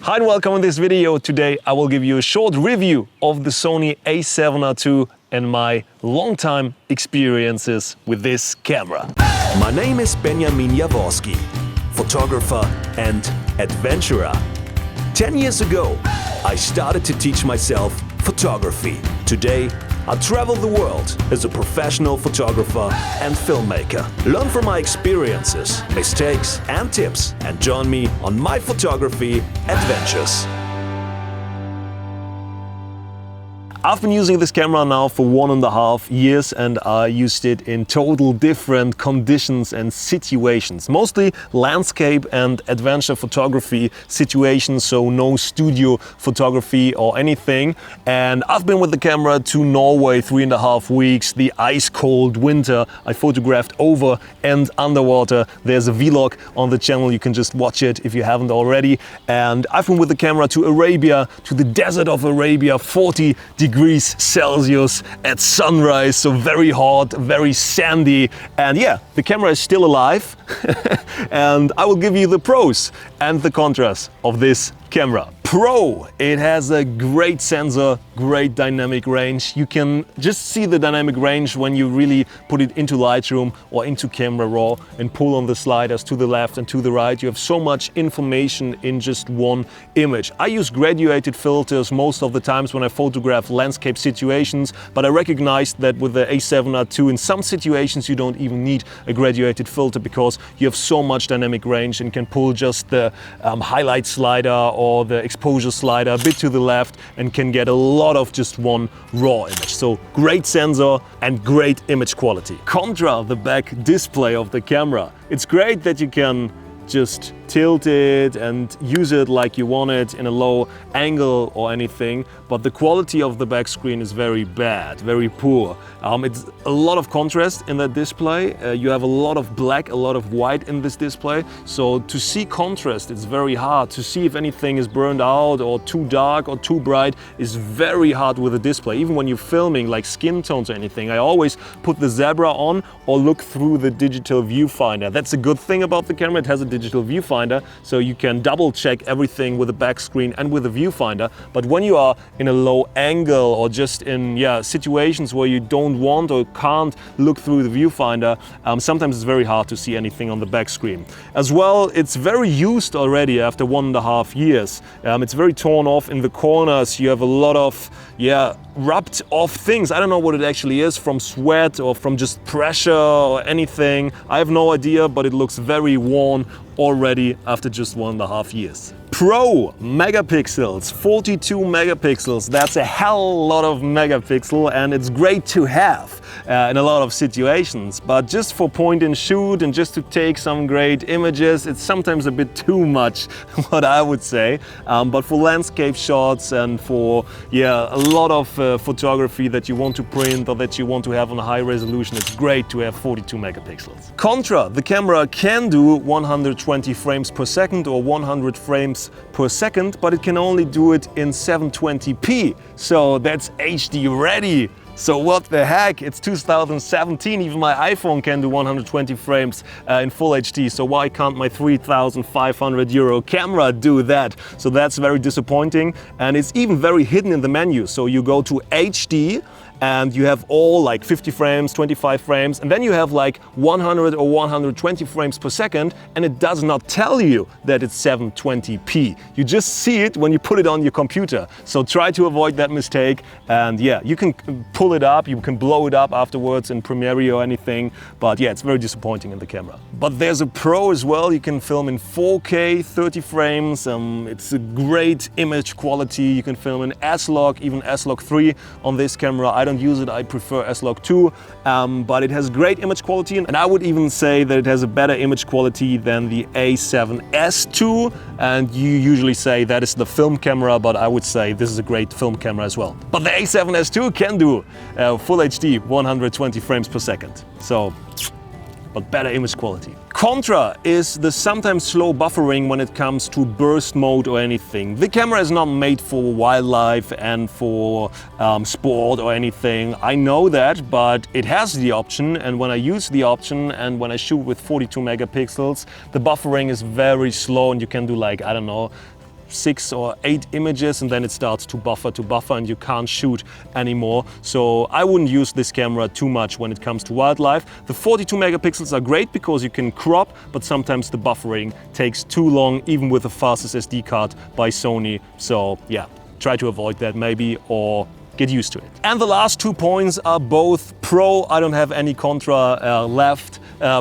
Hi and welcome in this video. Today I will give you a short review of the Sony A7RII and my long-time experiences with this camera. My name is Benjamin Jaworskyj, photographer and adventurer. 10 years ago, I started to teach myself photography. Today, I travel the world as a professional photographer and filmmaker. Learn from my experiences, mistakes and tips and join me on my photography adventures. I've been using this camera now for 1.5 years and I used it in total different conditions and situations. Mostly landscape and adventure photography situations, so no studio photography or anything. And I've been with the camera to Norway 3.5 weeks, the ice cold winter. I photographed over and underwater. There's a vlog on the channel, you can just watch it if you haven't already. And I've been with the camera to Arabia, to the desert of Arabia, 40 degrees Celsius at sunrise, so very hot, very sandy, and yeah, the camera is still alive. And I will give you the pros and the contras of this camera. Pro, it has a great sensor, great dynamic range. You can just see the dynamic range when you really put it into Lightroom or into Camera Raw and pull on the sliders to the left and to the right. You have so much information in just one image. I use graduated filters most of the times when I photograph landscape situations, but I recognized that with the A7RII in some situations you don't even need a graduated filter because you have so much dynamic range and can pull just the highlight slider or the exposure slider a bit to the left and can get a lot of just one raw image. So great sensor and great image quality. Contra, the back display of the camera. It's great that you can just tilt it and use it like you want it in a low angle or anything, but the quality of the back screen is very bad, very poor. It's a lot of contrast in that display. You have a lot of black, a lot of white in this display, so to see contrast it's very hard. To see if anything is burned out or too dark or too bright is very hard with a display. Even when you're filming like skin tones or anything, I always put the zebra on or look through the digital viewfinder. That's a good thing about the camera, it has a digital viewfinder, so you can double check everything with the back screen and with the viewfinder. But when you are in a low angle or just in situations where you don't want or can't look through the viewfinder, sometimes it's very hard to see anything on the back screen. As well, it's very used already after 1.5 years. It's very torn off in the corners. You have a lot of rubbed off things. I don't know what it actually is, from sweat or from just pressure or anything. I have no idea, but it looks very worn already after just 1.5 years. Pro megapixels, 42 megapixels. That's a hell lot of megapixel and it's great to have in a lot of situations. But just for point and shoot and just to take some great images, it's sometimes a bit too much, what I would say. But for landscape shots and for a lot of photography that you want to print or that you want to have on a high resolution, it's great to have 42 megapixels. Contra, the camera can do 120 frames per second or 100 frames per second, but it can only do it in 720p. So that's HD ready. So what the heck, it's 2017, even my iPhone can do 120 frames in full HD, so why can't my 3,500 euro camera do that? So that's very disappointing, and it's even very hidden in the menu. So you go to HD and you have all like 50 frames, 25 frames, and then you have like 100 or 120 frames per second, and it does not tell you that it's 720p. You just see it when you put it on your computer. So try to avoid that mistake, and you can pull it up, you can blow it up afterwards in Premiere or anything, but it's very disappointing in the camera. But there's a pro as well, you can film in 4K, 30 frames, it's a great image quality. You can film in S-Log, even S-Log 3 on this camera. I don't use it, I prefer S-Log 2, but it has great image quality, and I would even say that it has a better image quality than the A7S II, and you usually say that is the film camera, but I would say this is a great film camera as well. But the A7S II can do full HD 120 frames per second, so but better image quality. Contra is the sometimes slow buffering when it comes to burst mode or anything. The camera is not made for wildlife and for sport or anything. I know that, but it has the option, and when I use the option and when I shoot with 42 megapixels, the buffering is very slow and you can do like, I don't know, 6 or 8 images and then it starts to buffer and you can't shoot anymore. So I wouldn't use this camera too much when it comes to wildlife. The 42 megapixels are great because you can crop, but sometimes the buffering takes too long, even with the fastest SD card by Sony. So yeah, try to avoid that maybe, or get used to it. And the last 2 points are both pro. I don't have any contra left.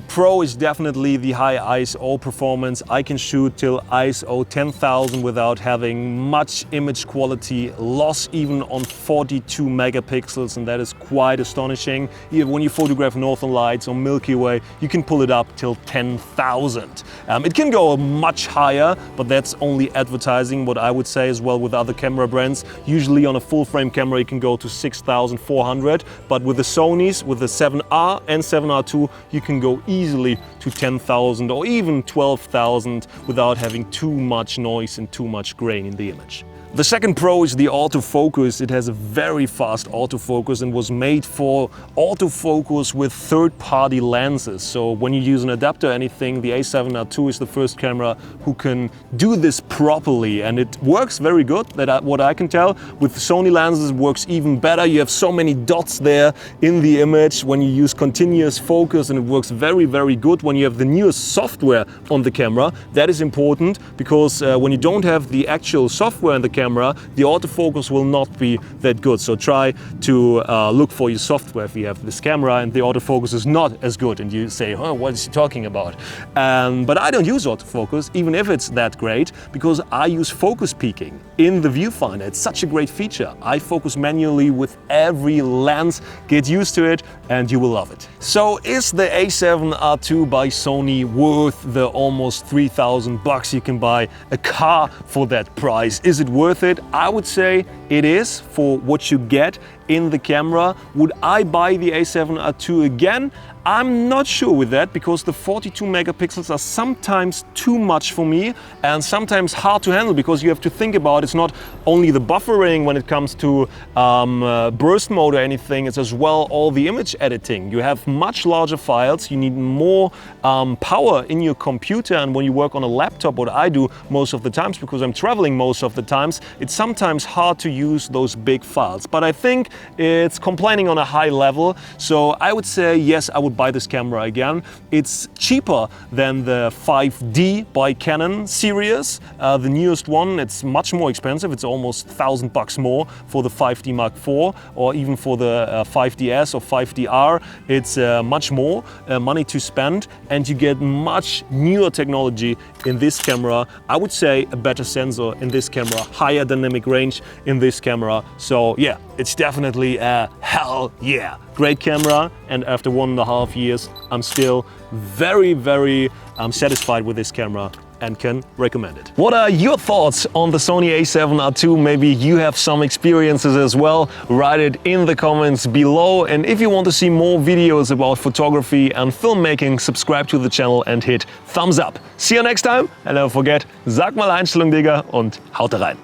Pro is definitely the high ISO performance. I can shoot till ISO 10,000 without having much image quality loss, even on 42 megapixels, and that is quite astonishing. Even when you photograph Northern Lights or Milky Way, you can pull it up till 10,000. It can go much higher, but that's only advertising, what I would say as well with other camera brands. Usually on a full frame camera you can go to 6,400, but with the Sonys, with the 7R and 7R2, you can go easily to 10,000 or even 12,000 without having too much noise and too much grain in the image. The second pro is the autofocus. It has a very fast autofocus and was made for autofocus with third-party lenses. So when you use an adapter or anything, the A7R II is the first camera who can do this properly, and it works very good. What I can tell. With Sony lenses it works even better. You have so many dots there in the image when you use continuous focus, and it works very, very good when you have the newest software on the camera. That is important because when you don't have the actual software in the camera, the autofocus will not be that good. So try to look for your software if you have this camera and the autofocus is not as good and you say, oh, what is he talking about? But I don't use autofocus, even if it's that great, because I use focus peaking in the viewfinder. It's such a great feature. I focus manually with every lens. Get used to it and you will love it. So is the A7R II by Sony worth the almost 3,000 bucks you can buy a car for that price? Is it worth it? I would say it is for what you get in the camera. Would I buy the A7R II again? I'm not sure with that, because the 42 megapixels are sometimes too much for me and sometimes hard to handle, because you have to think about it's not only the buffering when it comes to burst mode or anything, it's as well all the image editing. You have much larger files, you need more power in your computer, and when you work on a laptop, what I do most of the times, because I'm traveling most of the times, it's sometimes hard to use those big files. But I think it's complaining on a high level, so I would say yes, I would buy this camera again. It's cheaper than the 5D by Canon series, the newest one. It's much more expensive. It's almost 1,000 bucks more for the 5D Mark IV, or even for the 5DS or 5DR. It's much more money to spend, and you get much newer technology in this camera. I would say a better sensor in this camera, higher dynamic range in this camera. So yeah, it's definitely a hell yeah. Great camera, and after 1.5 years, I'm still very, very satisfied with this camera and can recommend it. What are your thoughts on the Sony A7R II? Maybe you have some experiences as well. Write it in the comments below. And if you want to see more videos about photography and filmmaking, subscribe to the channel and hit thumbs up. See you next time, and don't forget, sag mal Einstellung, Digga, und haut rein.